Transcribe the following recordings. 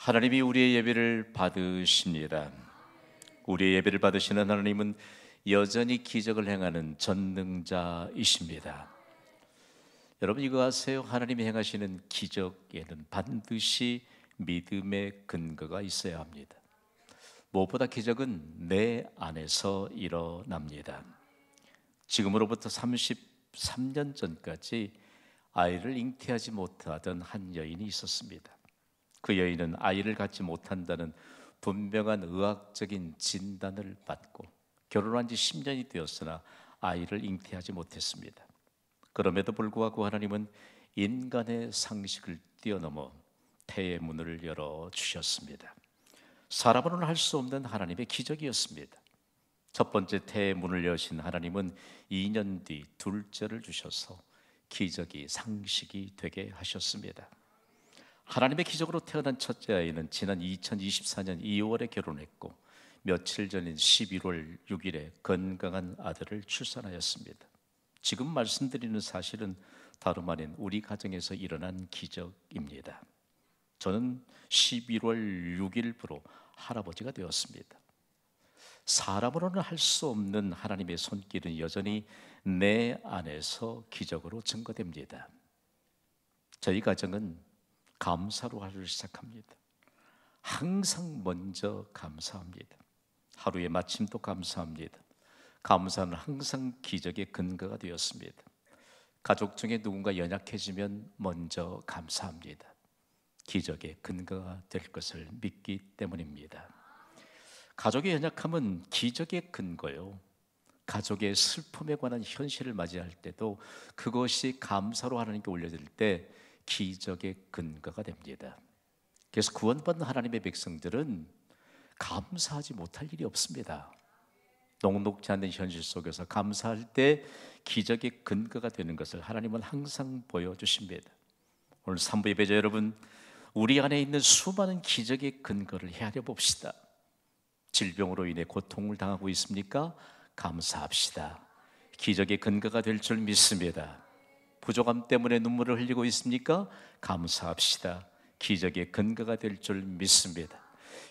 하나님이 우리의 예배를 받으십니다. 우리의 예배를 받으시는 하나님은 여전히 기적을 행하는 전능자이십니다. 여러분 이거 아세요? 하나님이 행하시는 기적에는 반드시 믿음의 근거가 있어야 합니다. 무엇보다 기적은 내 안에서 일어납니다. 지금으로부터 33년 전까지 아이를 잉태하지 못하던 한 여인이 있었습니다. 그 여인은 아이를 갖지 못한다는 분명한 의학적인 진단을 받고 결혼한 지 10년이 되었으나 아이를 잉태하지 못했습니다. 그럼에도 불구하고 하나님은 인간의 상식을 뛰어넘어 태의 문을 열어주셨습니다. 사람으로는 할 수 없는 하나님의 기적이었습니다. 첫 번째 태의 문을 여신 하나님은 2년 뒤 둘째를 주셔서 기적이 상식이 되게 하셨습니다. 하나님의 기적으로 태어난 첫째 아이는 지난 2024년 2월에 결혼했고 며칠 전인 11월 6일에 건강한 아들을 출산하였습니다. 지금 말씀드리는 사실은 다름 아닌 우리 가정에서 일어난 기적입니다. 저는 11월 6일부로 할아버지가 되었습니다. 사람으로는 할 수 없는 하나님의 손길은 여전히 내 안에서 기적으로 증거됩니다. 저희 가정은 감사로 하루를 시작합니다. 항상 먼저 감사합니다. 하루의 마침도 감사합니다. 감사는 항상 기적의 근거가 되었습니다. 가족 중에 누군가 연약해지면 먼저 감사합니다. 기적의 근거가 될 것을 믿기 때문입니다. 가족의 연약함은 기적의 근거요. 가족의 슬픔에 관한 현실을 맞이할 때도 그것이 감사로 하나님께 올려질 때 기적의 근거가 됩니다. 그래서 구원받는 하나님의 백성들은 감사하지 못할 일이 없습니다. 녹록지 않는 현실 속에서 감사할 때 기적의 근거가 되는 것을 하나님은 항상 보여주십니다. 오늘 3부 예배자 여러분, 우리 안에 있는 수많은 기적의 근거를 헤아려 봅시다. 질병으로 인해 고통을 당하고 있습니까? 감사합시다. 기적의 근거가 될 줄 믿습니다. 부족함 때문에 눈물을 흘리고 있습니까? 감사합시다. 기적의 근거가 될 줄 믿습니다.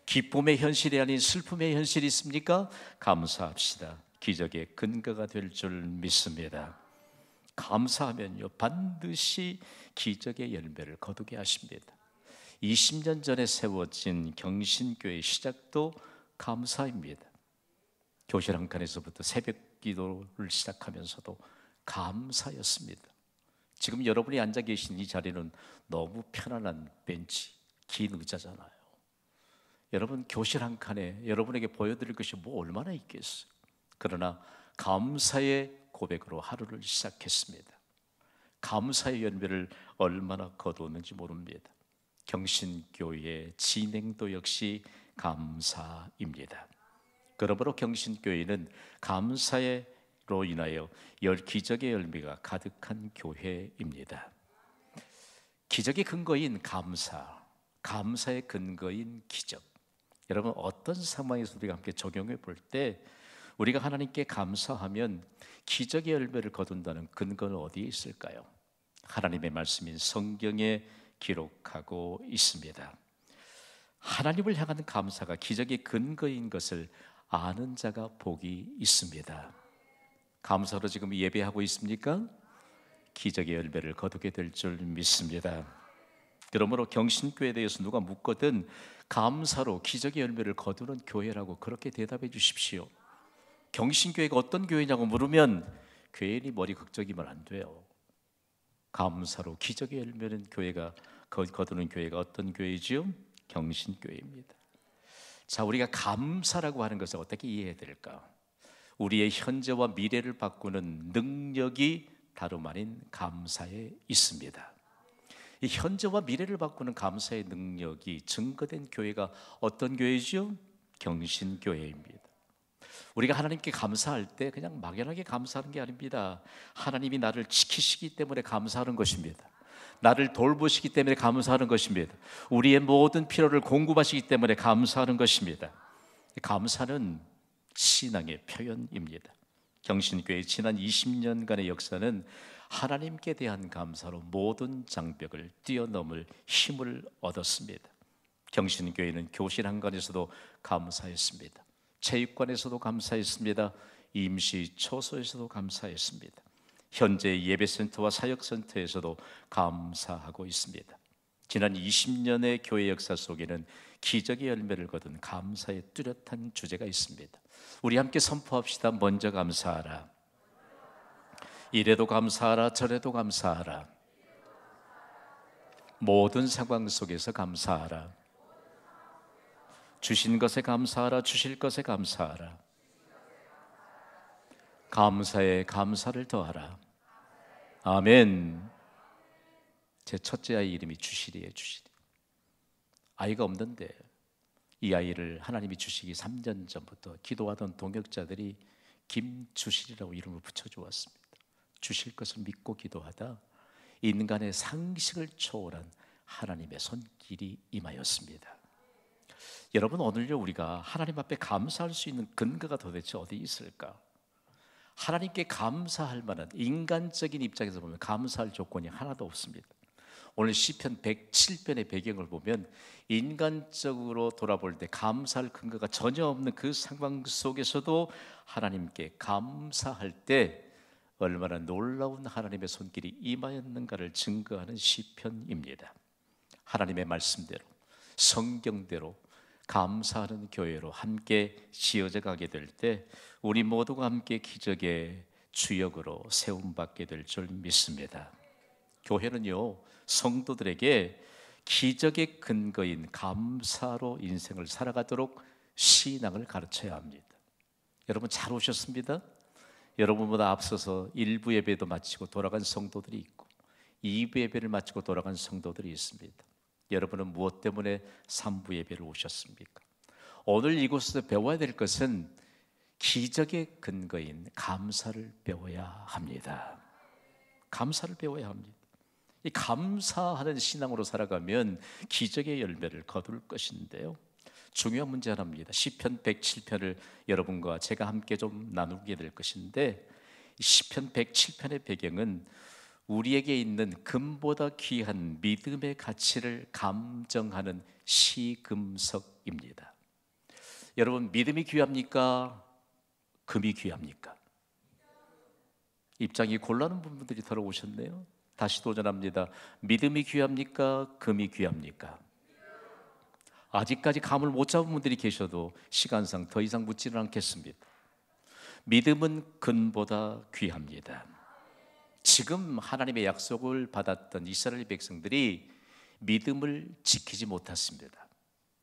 기쁨의 현실이 아닌 슬픔의 현실이 있습니까? 감사합시다. 기적의 근거가 될 줄 믿습니다. 감사하면요 반드시 기적의 열매를 거두게 하십니다. 20년 전에 세워진 경신교회의 시작도 감사입니다. 교실 한 칸에서부터 새벽 기도를 시작하면서도 감사였습니다. 지금 여러분이 앉아 계신 이 자리는 너무 편안한 벤치, 긴 의자잖아요. 여러분 교실 한 칸에 여러분에게 보여드릴 것이 뭐 얼마나 있겠어요. 그러나 감사의 고백으로 하루를 시작했습니다. 감사의 열매를 얼마나 거두었는지 모릅니다. 경신교회의 진행도 역시 감사입니다. 그러므로 경신교회는 감사로 인하여 기적의 열매가 가득한 교회입니다. 기적의 근거인 감사, 감사의 근거인 기적. 여러분 어떤 상황에서 우리가 함께 적용해 볼 때 우리가 하나님께 감사하면 기적의 열매를 거둔다는 근거는 어디에 있을까요? 하나님의 말씀인 성경에 기록하고 있습니다. 하나님을 향한 감사가 기적의 근거인 것을 아는 자가 복이 있습니다. 감사로 지금 예배하고 있습니까? 기적의 열매를 거두게 될 줄 믿습니다. 그러므로 경신교회에 대해서 누가 묻거든 감사로 기적의 열매를 거두는 교회라고 그렇게 대답해 주십시오. 경신교회가 어떤 교회냐고 물으면 괜히 머리 극적이면 안 돼요. 감사로 기적의 열매는 교회가 거두는 교회가 어떤 교회지요? 경신교회입니다. 자, 우리가 감사라고 하는 것을 어떻게 이해해야 될까? 우리의 현재와 미래를 바꾸는 능력이 다름 아닌 감사에 있습니다. 이 현재와 미래를 바꾸는 감사의 능력이 증거된 교회가 어떤 교회죠? 경신교회입니다. 우리가 하나님께 감사할 때 그냥 막연하게 감사하는 게 아닙니다. 하나님이 나를 지키시기 때문에 감사하는 것입니다. 나를 돌보시기 때문에 감사하는 것입니다. 우리의 모든 필요를 공급하시기 때문에 감사하는 것입니다. 감사는 신앙의 표현입니다. 경신교회의 지난 20년간의 역사는 하나님께 대한 감사로 모든 장벽을 뛰어넘을 힘을 얻었습니다. 경신교회는 교실 한간에서도 감사했습니다. 체육관에서도 감사했습니다. 임시 초소에서도 감사했습니다. 현재 예배센터와 사역센터에서도 감사하고 있습니다. 지난 20년의 교회 역사 속에는 기적의 열매를 거둔 감사의 뚜렷한 주제가 있습니다. 우리 함께 선포합시다. 먼저 감사하라. 이래도 감사하라. 저래도 감사하라. 모든 상황 속에서 감사하라. 주신 것에 감사하라. 주실 것에 감사하라. 감사에 감사를 더하라. 아멘. 제 첫째 아이 이름이 주실이에요. 주실. 아이가 없는데 이 아이를 하나님이 주시기 3년 전부터 기도하던 동역자들이 김주실이라고 이름을 붙여주었습니다. 주실 것을 믿고 기도하다 인간의 상식을 초월한 하나님의 손길이 임하였습니다. 여러분, 오늘요 우리가 하나님 앞에 감사할 수 있는 근거가 도대체 어디 있을까? 하나님께 감사할 만한, 인간적인 입장에서 보면 감사할 조건이 하나도 없습니다. 오늘 시편 107편의 배경을 보면 인간적으로 돌아볼 때 감사할 근거가 전혀 없는 그 상황 속에서도 하나님께 감사할 때 얼마나 놀라운 하나님의 손길이 임하였는가를 증거하는 시편입니다. 하나님의 말씀대로, 성경대로 감사하는 교회로 함께 지어져 가게 될 때 우리 모두가 함께 기적의 주역으로 세움받게 될 줄 믿습니다. 교회는요, 성도들에게 기적의 근거인 감사로 인생을 살아가도록 신앙을 가르쳐야 합니다. 여러분 잘 오셨습니다. 여러분보다 앞서서 1부 예배도 마치고 돌아간 성도들이 있고 2부 예배를 마치고 돌아간 성도들이 있습니다. 여러분은 무엇 때문에 3부 예배를 오셨습니까? 오늘 이곳에서 배워야 될 것은 기적의 근거인 감사를 배워야 합니다. 감사를 배워야 합니다. 이 감사하는 신앙으로 살아가면 기적의 열매를 거둘 것인데요, 중요한 문제 하나입니다. 시편 107편을 여러분과 제가 함께 좀 나누게 될 것인데, 시편 107편의 배경은 우리에게 있는 금보다 귀한 믿음의 가치를 감정하는 시금석입니다. 여러분, 믿음이 귀합니까? 금이 귀합니까? 입장이 곤란한 분들이 들어오셨네요. 다시 도전합니다. 믿음이 귀합니까? 금이 귀합니까? 아직까지 감을 못 잡은 분들이 계셔도 시간상 더 이상 묻지는 않겠습니다. 믿음은 금보다 귀합니다. 지금 하나님의 약속을 받았던 이스라엘 백성들이 믿음을 지키지 못했습니다.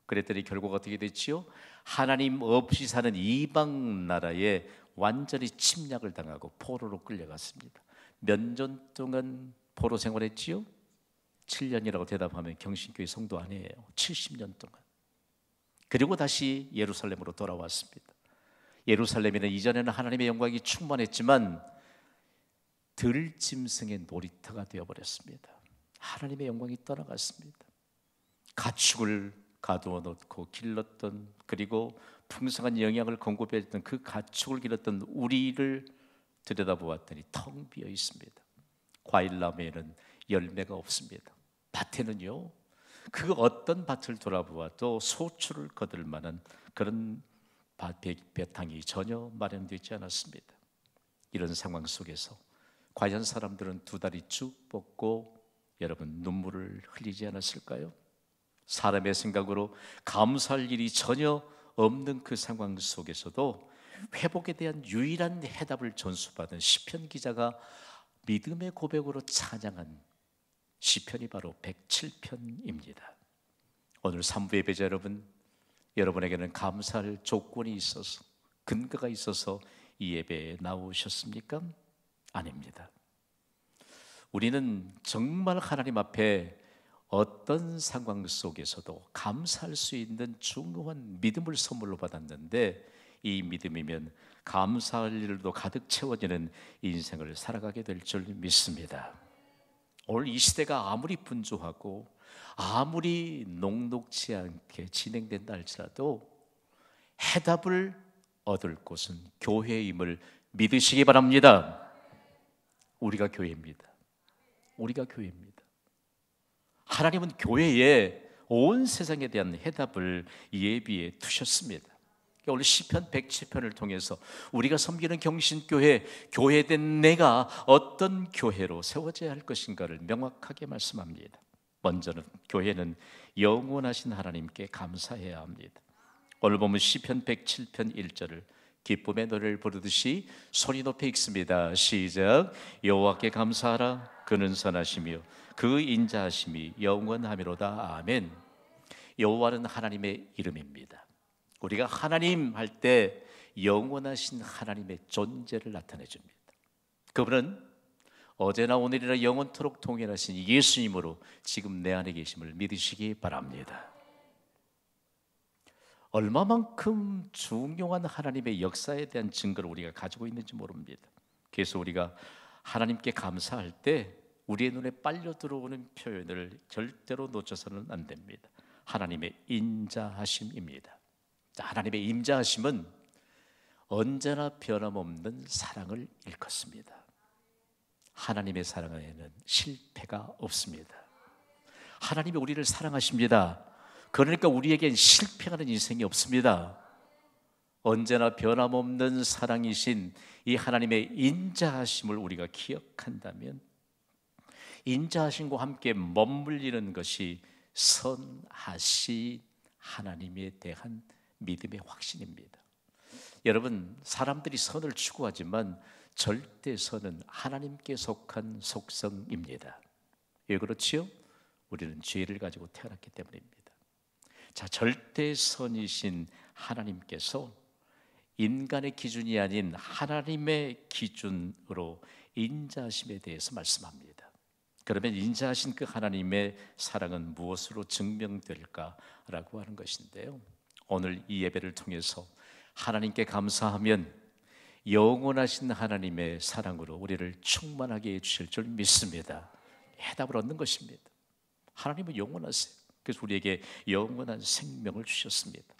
그랬더니 결국 어떻게 됐지요? 하나님 없이 사는 이방 나라에 완전히 침략을 당하고 포로로 끌려갔습니다. 몇 년 동안 포로 생활했지요? 7년이라고 대답하면 경신교회 성도 아니에요. 70년 동안. 그리고 다시 예루살렘으로 돌아왔습니다. 예루살렘에는 이전에는 하나님의 영광이 충만했지만 들짐승의 놀이터가 되어버렸습니다. 하나님의 영광이 떠나갔습니다. 가축을 가두어 놓고 길렀던, 그리고 풍성한 영양을 공급했던 그 가축을 길렀던 우리를 들여다보았더니 텅 비어 있습니다. 과일나무에는 열매가 없습니다. 밭에는요, 그 어떤 밭을 돌아보아도 소출을 거둘 만한 그런 배탕이 전혀 마련되지 않았습니다. 이런 상황 속에서 과연 사람들은 두 다리 쭉 뻗고 여러분 눈물을 흘리지 않았을까요? 사람의 생각으로 감사할 일이 전혀 없는 그 상황 속에서도 회복에 대한 유일한 해답을 전수받은 시편 기자가 믿음의 고백으로 찬양한 시편이 바로 107편입니다. 오늘 3부 예배자 여러분, 여러분에게는 감사할 조건이 있어서, 근거가 있어서 이 예배에 나오셨습니까? 아닙니다. 우리는 정말 하나님 앞에 어떤 상황 속에서도 감사할 수 있는 중요한 믿음을 선물로 받았는데, 이 믿음이면 감사할 일도 가득 채워지는 인생을 살아가게 될 줄 믿습니다. 오늘 이 시대가 아무리 분주하고 아무리 녹록지 않게 진행된다 할지라도 해답을 얻을 곳은 교회임을 믿으시기 바랍니다. 우리가 교회입니다. 우리가 교회입니다. 하나님은 교회에 온 세상에 대한 해답을 예비해 두셨습니다. 오늘 시편 107편을 통해서 우리가 섬기는 경신교회, 교회된 내가 어떤 교회로 세워져야 할 것인가를 명확하게 말씀합니다. 먼저는 교회는 영원하신 하나님께 감사해야 합니다. 오늘 보면 시편 107편 1절을 기쁨의 노래를 부르듯이 소리 높여 읽습니다. 시작. 여호와께 감사하라. 그는 선하시며 그 인자하심이 영원하미로다. 아멘. 여호와는 하나님의 이름입니다. 우리가 하나님 할 때 영원하신 하나님의 존재를 나타내 줍니다. 그분은 어제나 오늘이나 영원토록 동일하신 예수님으로 지금 내 안에 계심을 믿으시기 바랍니다. 얼마만큼 중요한 하나님의 역사에 대한 증거를 우리가 가지고 있는지 모릅니다. 그래서 우리가 하나님께 감사할 때 우리의 눈에 빨려 들어오는 표현을 절대로 놓쳐서는 안 됩니다. 하나님의 인자하심입니다. 하나님의 인자하심은 언제나 변함없는 사랑을 일컫습니다. 하나님의 사랑에는 실패가 없습니다. 하나님이 우리를 사랑하십니다. 그러니까 우리에겐 실패하는 인생이 없습니다. 언제나 변함없는 사랑이신 이 하나님의 인자하심을 우리가 기억한다면 인자하심과 함께 맞물리는 것이 선하신 하나님에 대한 믿음의 확신입니다. 여러분, 사람들이 선을 추구하지만 절대 선은 하나님께 속한 속성입니다. 왜 그렇지요? 우리는 죄를 가지고 태어났기 때문입니다. 자, 절대 선이신 하나님께서 인간의 기준이 아닌 하나님의 기준으로 인자하심에 대해서 말씀합니다. 그러면 인자하신 그 하나님의 사랑은 무엇으로 증명될까라고 하는 것인데요, 오늘 이 예배를 통해서 하나님께 감사하면 영원하신 하나님의 사랑으로 우리를 충만하게 해주실 줄 믿습니다. 해답을 얻는 것입니다. 하나님은 영원하세요. 그래서 우리에게 영원한 생명을 주셨습니다.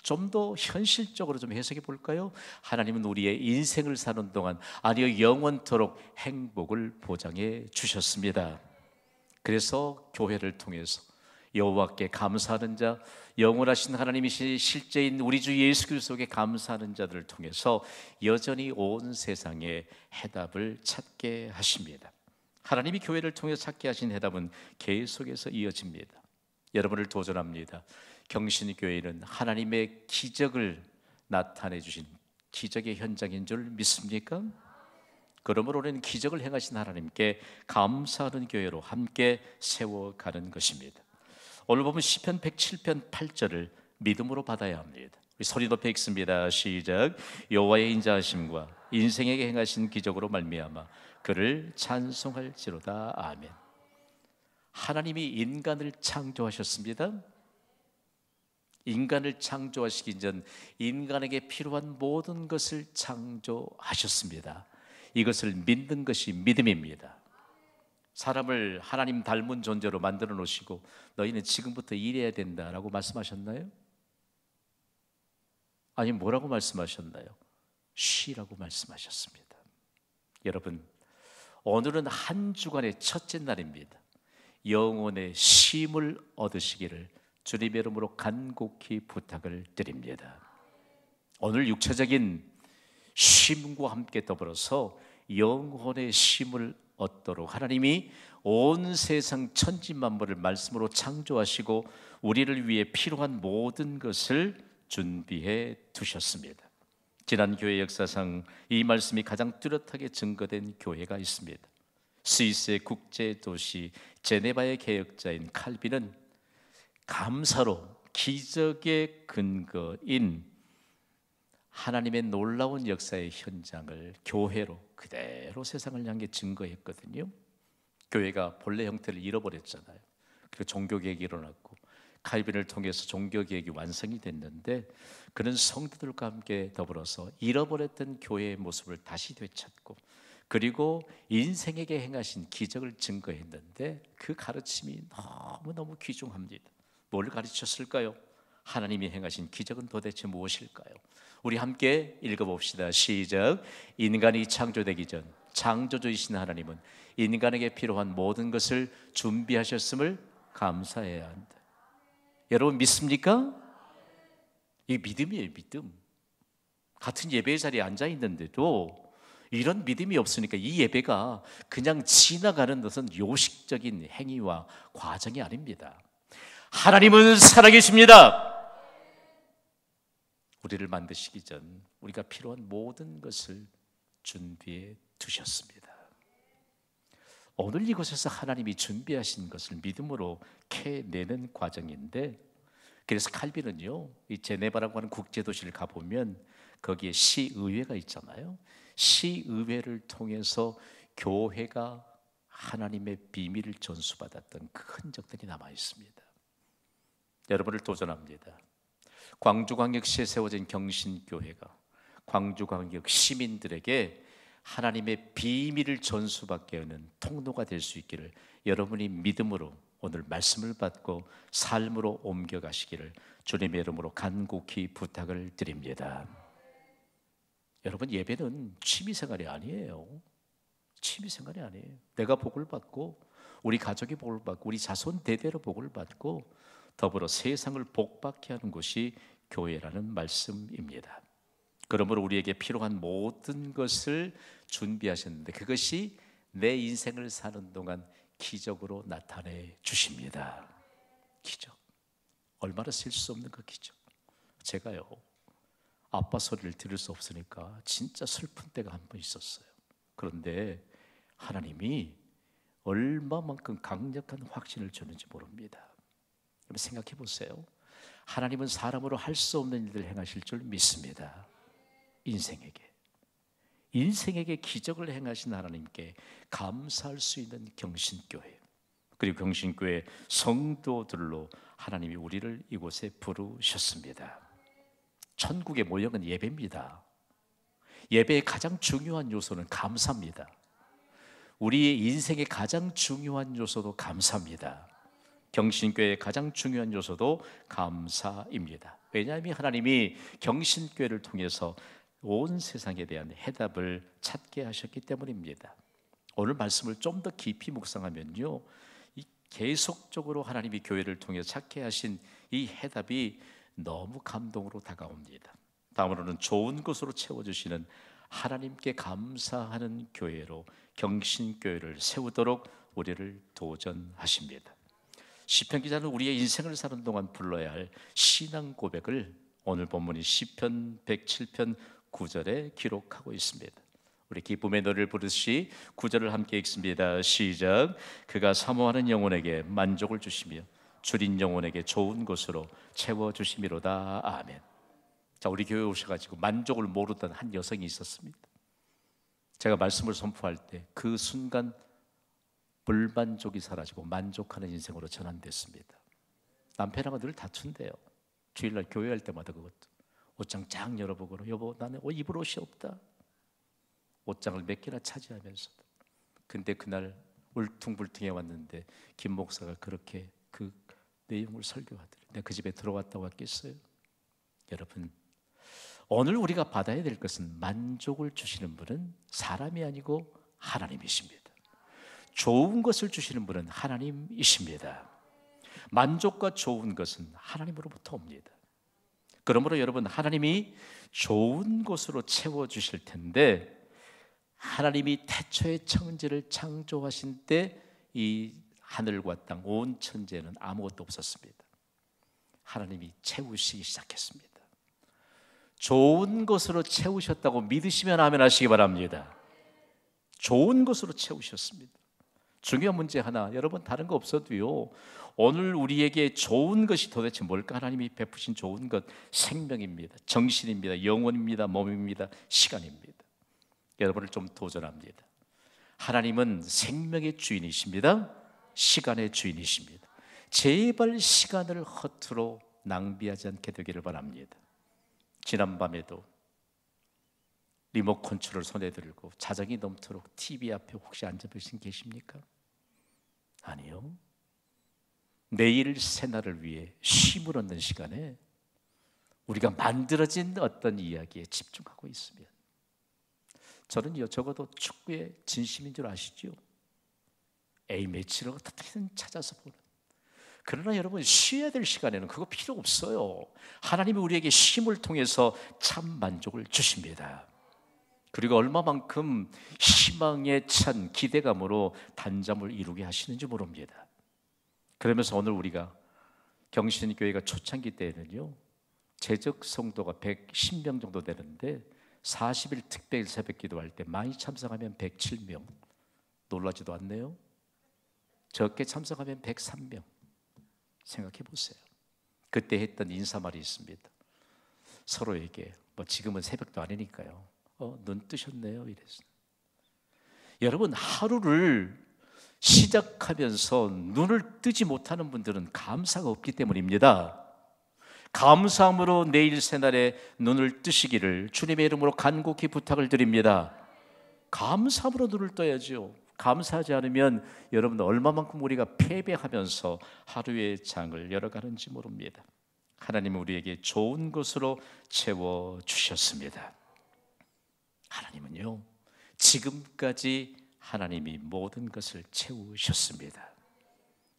좀 더 현실적으로 좀 해석해 볼까요? 하나님은 우리의 인생을 사는 동안, 아니요, 영원토록 행복을 보장해 주셨습니다. 그래서 교회를 통해서 여호와께 감사하는 자, 영원하신 하나님이신 실제인 우리 주 예수 그리스도께 감사하는 자들을 통해서 여전히 온 세상에 해답을 찾게 하십니다. 하나님이 교회를 통해서 찾게 하신 해답은 계속해서 이어집니다. 여러분을 도전합니다. 경신교회는 하나님의 기적을 나타내 주신 기적의 현장인 줄 믿습니까? 그러므로 우리는 기적을 행하신 하나님께 감사하는 교회로 함께 세워가는 것입니다. 오늘 보면 시편 107편 8절을 믿음으로 받아야 합니다. 우리 소리 높여 읽습니다. 시작. 여호와의 인자하심과 인생에게 행하신 기적으로 말미암아 그를 찬송할지로다. 아멘. 하나님이 인간을 창조하셨습니다. 인간을 창조하시기 전 인간에게 필요한 모든 것을 창조하셨습니다. 이것을 믿는 것이 믿음입니다. 사람을 하나님 닮은 존재로 만들어 놓으시고 너희는 지금부터 일해야 된다라고 말씀하셨나요? 아니, 뭐라고 말씀하셨나요? 쉬라고 말씀하셨습니다. 여러분, 오늘은 한 주간의 첫째 날입니다. 영혼의 쉼을 얻으시기를 주님의 이름으로 간곡히 부탁을 드립니다. 오늘 육체적인 쉼과 함께 더불어서 영혼의 쉼을 얻도록 하나님이 온 세상 천지만물을 말씀으로 창조하시고 우리를 위해 필요한 모든 것을 준비해 두셨습니다. 지난 교회 역사상 이 말씀이 가장 뚜렷하게 증거된 교회가 있습니다. 스위스의 국제도시 제네바의 개혁자인 칼빈은 감사로 기적의 근거인 하나님의 놀라운 역사의 현장을 교회로 그대로 세상을 향해 증거했거든요. 교회가 본래 형태를 잃어버렸잖아요. 그리고 종교개혁이 일어났고 칼빈을 통해서 종교개혁이 완성이 됐는데 그는 성도들과 함께 더불어서 잃어버렸던 교회의 모습을 다시 되찾고 그리고 인생에게 행하신 기적을 증거했는데 그 가르침이 너무너무 귀중합니다. 뭘 가르쳤을까요? 하나님이 행하신 기적은 도대체 무엇일까요? 우리 함께 읽어봅시다. 시작. 인간이 창조되기 전 창조주이신 하나님은 인간에게 필요한 모든 것을 준비하셨음을 감사해야 한다. 여러분 믿습니까? 이 믿음이에요, 믿음. 같은 예배 자리에 앉아 있는데도 이런 믿음이 없으니까 이 예배가 그냥 지나가는 것은 요식적인 행위와 과정이 아닙니다. 하나님은 살아계십니다. 우리를 만드시기 전 우리가 필요한 모든 것을 준비해 두셨습니다. 오늘 이곳에서 하나님이 준비하신 것을 믿음으로 캐내는 과정인데, 그래서 칼빈은요, 이 제네바라고 하는 국제도시를 가보면 거기에 시의회가 있잖아요. 시의회를 통해서 교회가 하나님의 비밀을 전수받았던 그 흔적들이 남아 있습니다. 여러분을 도전합니다. 광주광역시에 세워진 경신교회가 광주광역 시민들에게 하나님의 비밀을 전수받게 하는 통로가 될 수 있기를 여러분이 믿음으로 오늘 말씀을 받고 삶으로 옮겨가시기를 주님의 이름으로 간곡히 부탁을 드립니다. 여러분, 예배는 취미생활이 아니에요. 취미생활이 아니에요. 내가 복을 받고 우리 가족이 복을 받고 우리 자손 대대로 복을 받고 더불어 세상을 복받게 하는 곳이 교회라는 말씀입니다. 그러므로 우리에게 필요한 모든 것을 준비하셨는데 그것이 내 인생을 사는 동안 기적으로 나타내 주십니다. 기적. 얼마나 셀 수 없는 그 기적. 제가요, 아빠 소리를 들을 수 없으니까 진짜 슬픈 때가 한 번 있었어요. 그런데 하나님이 얼마만큼 강력한 확신을 주는지 모릅니다. 여러분 생각해 보세요. 하나님은 사람으로 할 수 없는 일을 행하실 줄 믿습니다. 인생에게 기적을 행하신 하나님께 감사할 수 있는 경신교회, 그리고 경신교회 성도들로 하나님이 우리를 이곳에 부르셨습니다. 천국의 모형은 예배입니다. 예배의 가장 중요한 요소는 감사입니다. 우리의 인생의 가장 중요한 요소도 감사입니다. 경신교회의 가장 중요한 요소도 감사입니다. 왜냐하면 하나님이 경신교회를 통해서 온 세상에 대한 해답을 찾게 하셨기 때문입니다. 오늘 말씀을 좀 더 깊이 묵상하면요, 계속적으로 하나님이 교회를 통해 찾게 하신 이 해답이 너무 감동으로 다가옵니다. 다음으로는 좋은 것으로 채워주시는 하나님께 감사하는 교회로 경신교회를 세우도록 우리를 도전하십니다. 시편 기자는 우리의 인생을 사는 동안 불러야 할 신앙 고백을 오늘 본문인 시편 107편 9절에 기록하고 있습니다. 우리 기쁨의 노래를 부르시 9절을 함께 읽습니다. 시작. 그가 사모하는 영혼에게 만족을 주시며 줄인 영혼에게 좋은 것으로 채워주시미로다. 아멘. 자, 우리 교회 오셔가지고 만족을 모르던 한 여성이 있었습니다. 제가 말씀을 선포할 때 그 순간 불만족이 사라지고 만족하는 인생으로 전환됐습니다. 남편하고 늘 다툰대요. 주일날 교회할 때마다 그것도 옷장 쫙 열어보고, 여보 나는 입을 옷이 없다. 옷장을 몇 개나 차지하면서도. 근데 그날 울퉁불퉁해 왔는데 김 목사가 그렇게 그 내용을 설교하더래요. 내가 그 집에 들어왔다고 했겠어요? 여러분, 오늘 우리가 받아야 될 것은 만족을 주시는 분은 사람이 아니고 하나님이십니다. 좋은 것을 주시는 분은 하나님이십니다. 만족과 좋은 것은 하나님으로부터 옵니다. 그러므로 여러분, 하나님이 좋은 것으로 채워주실 텐데, 하나님이 태초에 천지를 창조하신 때 이 하늘과 땅 온 천지에는 아무것도 없었습니다. 하나님이 채우시기 시작했습니다. 좋은 것으로 채우셨다고 믿으시면 아멘 하시기 바랍니다. 좋은 것으로 채우셨습니다. 중요한 문제 하나, 여러분 다른 거 없어도요, 오늘 우리에게 좋은 것이 도대체 뭘까? 하나님이 베푸신 좋은 것, 생명입니다. 정신입니다. 영혼입니다. 몸입니다. 시간입니다. 여러분을 좀 도전합니다. 하나님은 생명의 주인이십니다. 시간의 주인이십니다. 제발 시간을 허투루 낭비하지 않게 되기를 바랍니다. 지난밤에도 리모컨트롤 손에 들고 자정이 넘도록 TV 앞에 혹시 앉아 계신 계십니까? 아니요. 내일 새날을 위해 쉼을 얻는 시간에 우리가 만들어진 어떤 이야기에 집중하고 있으면, 저는요, 적어도 축구의 진심인 줄 아시죠? A매치를 어떻게든 찾아서 보는, 그러나 여러분, 쉬어야 될 시간에는 그거 필요 없어요. 하나님이 우리에게 쉼을 통해서 참 만족을 주십니다. 그리고 얼마만큼 희망에 찬 기대감으로 단잠을 이루게 하시는지 모릅니다. 그러면서 오늘 우리가 경신교회가 초창기 때에는요, 재적 성도가 110명 정도 되는데 40일 특별 새벽 기도할 때 많이 참석하면 107명. 놀라지도 않네요. 적게 참석하면 103명. 생각해 보세요. 그때 했던 인사말이 있습니다. 서로에게, 지금은 새벽도 아니니까요, 눈 뜨셨네요, 이랬어요. 여러분, 하루를 시작하면서 눈을 뜨지 못하는 분들은 감사가 없기 때문입니다. 감사함으로 내일 새날에 눈을 뜨시기를 주님의 이름으로 간곡히 부탁을 드립니다. 감사함으로 눈을 떠야죠. 감사하지 않으면 여러분, 얼마만큼 우리가 패배하면서 하루의 장을 열어가는지 모릅니다. 하나님은 우리에게 좋은 것으로 채워주셨습니다. 하나님은요, 지금까지 하나님이 모든 것을 채우셨습니다.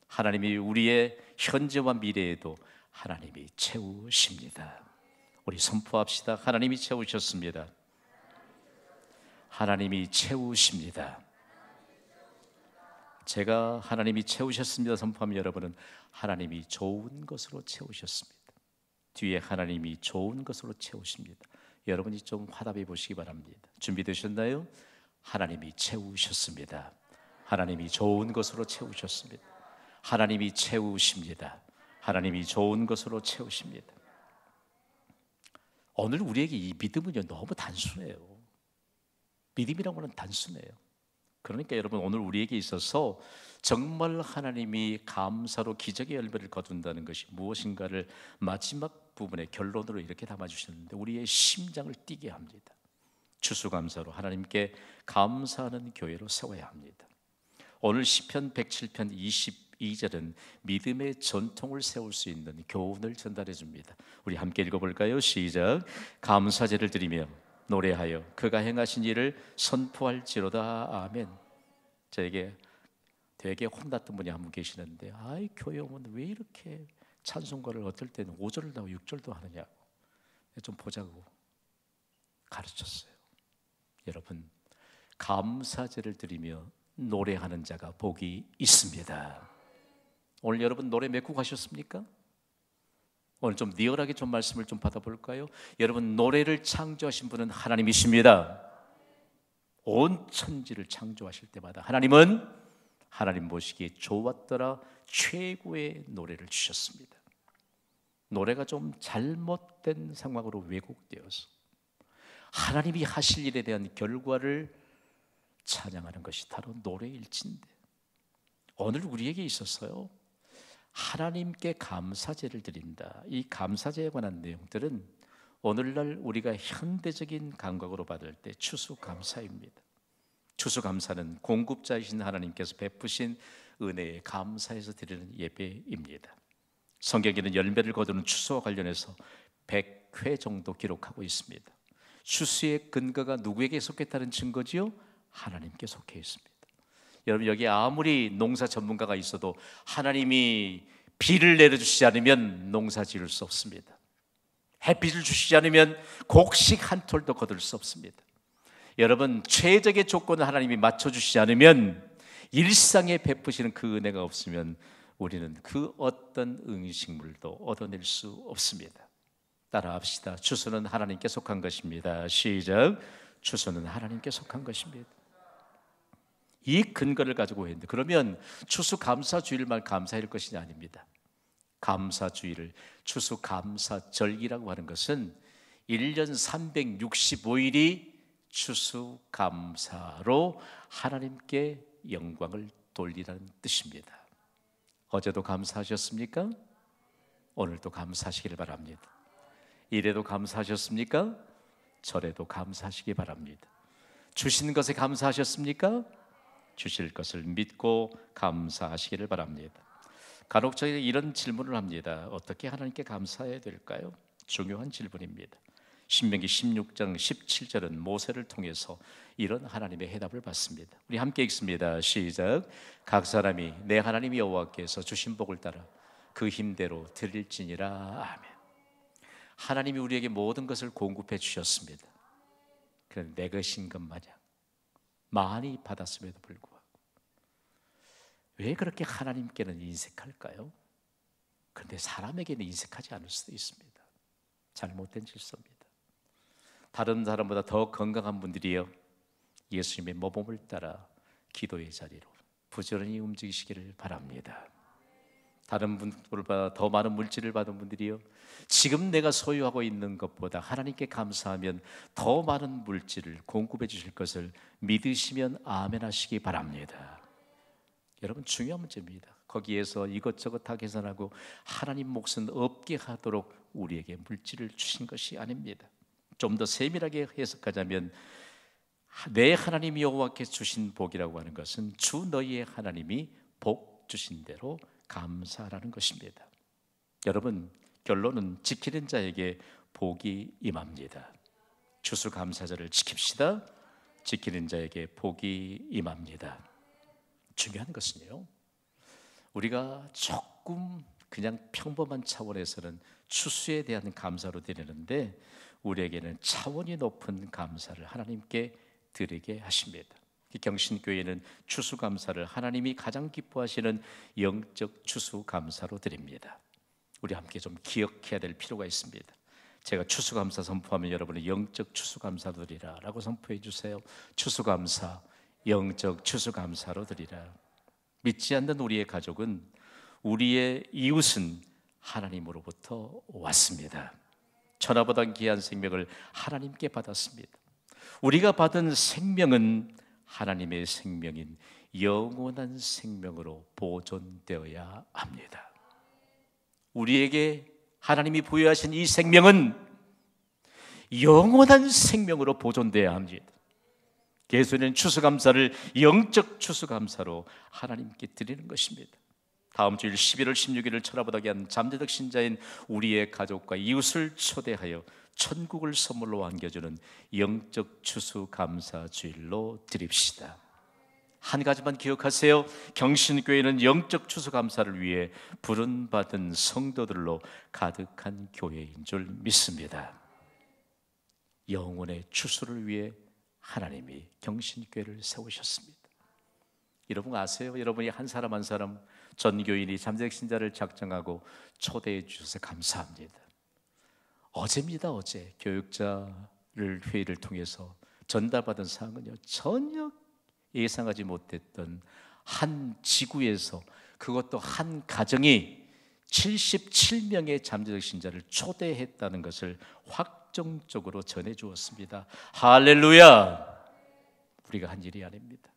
하나님이 우리의 현재와 미래에도 하나님이 채우십니다. 우리 선포합시다. 하나님이 채우셨습니다. 하나님이 채우십니다. 제가 하나님이 채우셨습니다 선포하면 여러분은 하나님이 좋은 것으로 채우셨습니다. 뒤에 하나님이 좋은 것으로 채우십니다. 여러분이 좀 화답해 보시기 바랍니다. 준비되셨나요? 하나님이 채우셨습니다. 하나님이 좋은 것으로 채우셨습니다. 하나님이 채우십니다. 하나님이 좋은 것으로 채우십니다. 오늘 우리에게 이 믿음은요, 너무 단순해요. 믿음이라고 하는 단순해요. 그러니까 여러분, 오늘 우리에게 있어서 정말 하나님이 감사로 기적의 열매를 거둔다는 것이 무엇인가를 마지막 부분의 결론으로 이렇게 담아주셨는데, 우리의 심장을 뛰게 합니다. 추수감사로 하나님께 감사하는 교회로 세워야 합니다. 오늘 시편 107편 22절은 믿음의 전통을 세울 수 있는 교훈을 전달해 줍니다. 우리 함께 읽어볼까요? 시작. 감사제를 드리며 노래하여 그가 행하신 일을 선포할지로다. 아멘. 저에게 되게 혼났던 분이 한 분 계시는데, 아이, 교회 오면 왜 이렇게 찬송가를 어떨 때는 5절도 하고 6절도 하느냐고 좀 보자고 가르쳤어요. 여러분, 감사제를 드리며 노래하는 자가 복이 있습니다. 오늘 여러분 노래 몇 곡 하셨습니까? 오늘 좀 리얼하게 좀 말씀을 좀 받아볼까요? 여러분, 노래를 창조하신 분은 하나님이십니다. 온 천지를 창조하실 때마다 하나님은 하나님 보시기에 좋았더라 최고의 노래를 주셨습니다. 노래가 좀 잘못된 상황으로 왜곡되어서 하나님이 하실 일에 대한 결과를 찬양하는 것이 바로 노래일진데, 오늘 우리에게 있어서요, 하나님께 감사제를 드린다. 이 감사제에 관한 내용들은 오늘날 우리가 현대적인 감각으로 받을 때 추수감사입니다. 추수감사는 공급자이신 하나님께서 베푸신 은혜에 감사해서 드리는 예배입니다. 성경에는 열매를 거두는 추수와 관련해서 100회 정도 기록하고 있습니다. 추수의 근거가 누구에게 속했다는 증거지요? 하나님께 속해 있습니다. 여러분, 여기 아무리 농사 전문가가 있어도 하나님이 비를 내려주시지 않으면 농사 지을 수 없습니다. 햇빛을 주시지 않으면 곡식 한 톨도 거둘 수 없습니다. 여러분, 최적의 조건을 하나님이 맞춰주시지 않으면, 일상에 베푸시는 그 은혜가 없으면 우리는 그 어떤 음식물도 얻어낼 수 없습니다. 따라합시다. 추수는 하나님께 속한 것입니다. 시작. 추수는 하나님께 속한 것입니다. 이 근거를 가지고 했는데, 그러면 추수감사주일만 감사할 것이 아닙니다. 감사주일을 추수감사절기라고 하는 것은 1년 365일이 추수감사로 하나님께 영광을 돌리라는 뜻입니다. 어제도 감사하셨습니까? 오늘도 감사하시길 바랍니다. 이래도 감사하셨습니까? 절에도 감사하시기 바랍니다. 주신 것에 감사하셨습니까? 주실 것을 믿고 감사하시기를 바랍니다. 간혹 저희가 이런 질문을 합니다. 어떻게 하나님께 감사해야 될까요? 중요한 질문입니다. 신명기 16장 17절은 모세를 통해서 이런 하나님의 해답을 받습니다. 우리 함께 읽습니다. 시작. 각 사람이 내 하나님 여호와께서 주신 복을 따라 그 힘대로 드릴지니라. 아멘. 하나님이 우리에게 모든 것을 공급해 주셨습니다. 그런데 내 것인 것 마냥 많이 받았음에도 불구하고 왜 그렇게 하나님께는 인색할까요? 그런데 사람에게는 인색하지 않을 수도 있습니다. 잘못된 질서입니다. 다른 사람보다 더 건강한 분들이요, 예수님의 모범을 따라 기도의 자리로 부지런히 움직이시기를 바랍니다. 다른 분들보다 더 많은 물질을 받은 분들이요, 지금 내가 소유하고 있는 것보다 하나님께 감사하면 더 많은 물질을 공급해 주실 것을 믿으시면 아멘 하시기 바랍니다. 여러분, 중요한 문제입니다. 거기에서 이것저것 다 계산하고 하나님 몫은 없게 하도록 우리에게 물질을 주신 것이 아닙니다. 좀 더 세밀하게 해석하자면 내 하나님 여호와께 주신 복이라고 하는 것은 주 너희의 하나님이 복 주신 대로 감사하라는 것입니다. 여러분, 결론은 지키는 자에게 복이 임합니다. 추수감사절을 지킵시다. 지키는 자에게 복이 임합니다. 중요한 것은요, 우리가 조금 그냥 평범한 차원에서는 추수에 대한 감사로 드리는데 우리에게는 차원이 높은 감사를 하나님께 드리게 하십니다. 경신교회는 추수감사를 하나님이 가장 기뻐하시는 영적 추수감사로 드립니다. 우리 함께 좀 기억해야 될 필요가 있습니다. 제가 추수감사 선포하면 여러분은 영적 추수감사로 드리라 라고 선포해 주세요. 추수감사, 영적 추수감사로 드리라. 믿지 않는 우리의 가족은, 우리의 이웃은 하나님으로부터 왔습니다. 천하보다 귀한 생명을 하나님께 받았습니다. 우리가 받은 생명은 하나님의 생명인 영원한 생명으로 보존되어야 합니다. 우리에게 하나님이 부여하신 이 생명은 영원한 생명으로 보존되어야 합니다. 예수는 추수감사를 영적 추수감사로 하나님께 드리는 것입니다. 다음 주일 11월 16일을 천하보다 귀한 잠재적 신자인 우리의 가족과 이웃을 초대하여 천국을 선물로 안겨주는 영적 추수감사 주일로 드립시다. 한 가지만 기억하세요. 경신교회는 영적 추수감사를 위해 부름받은 성도들로 가득한 교회인 줄 믿습니다. 영혼의 추수를 위해 하나님이 경신교회를 세우셨습니다. 여러분 아세요? 여러분이 한 사람 한 사람 전교인이 잠재적 신자를 작정하고 초대해 주셔서 감사합니다. 어제입니다. 어제 교육자를 회의를 통해서 전달받은 사항은요, 전혀 예상하지 못했던 한 지구에서, 그것도 한 가정이 77명의 잠재적 신자를 초대했다는 것을 확정적으로 전해 주었습니다. 할렐루야! 우리가 한 일이 아닙니다.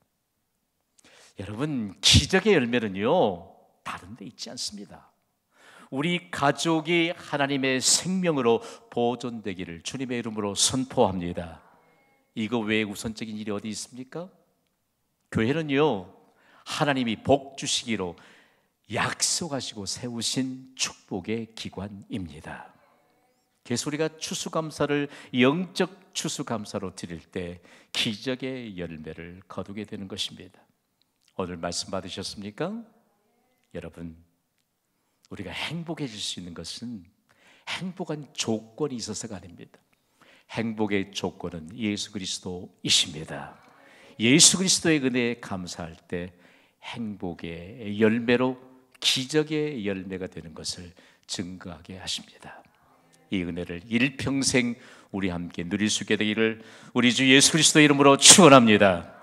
여러분, 기적의 열매는요, 다른 데 있지 않습니다. 우리 가족이 하나님의 생명으로 보존되기를 주님의 이름으로 선포합니다. 이거 외에 우선적인 일이 어디 있습니까? 교회는요, 하나님이 복 주시기로 약속하시고 세우신 축복의 기관입니다. 그래서 우리가 추수감사를 영적 추수감사로 드릴 때 기적의 열매를 거두게 되는 것입니다. 오늘 말씀 받으셨습니까? 여러분, 우리가 행복해질 수 있는 것은 행복한 조건이 있어서가 아닙니다. 행복의 조건은 예수 그리스도이십니다. 예수 그리스도의 은혜에 감사할 때 행복의 열매로 기적의 열매가 되는 것을 증거하게 하십니다. 이 은혜를 일평생 우리 함께 누릴 수 있게 되기를 우리 주 예수 그리스도의 이름으로 축원합니다.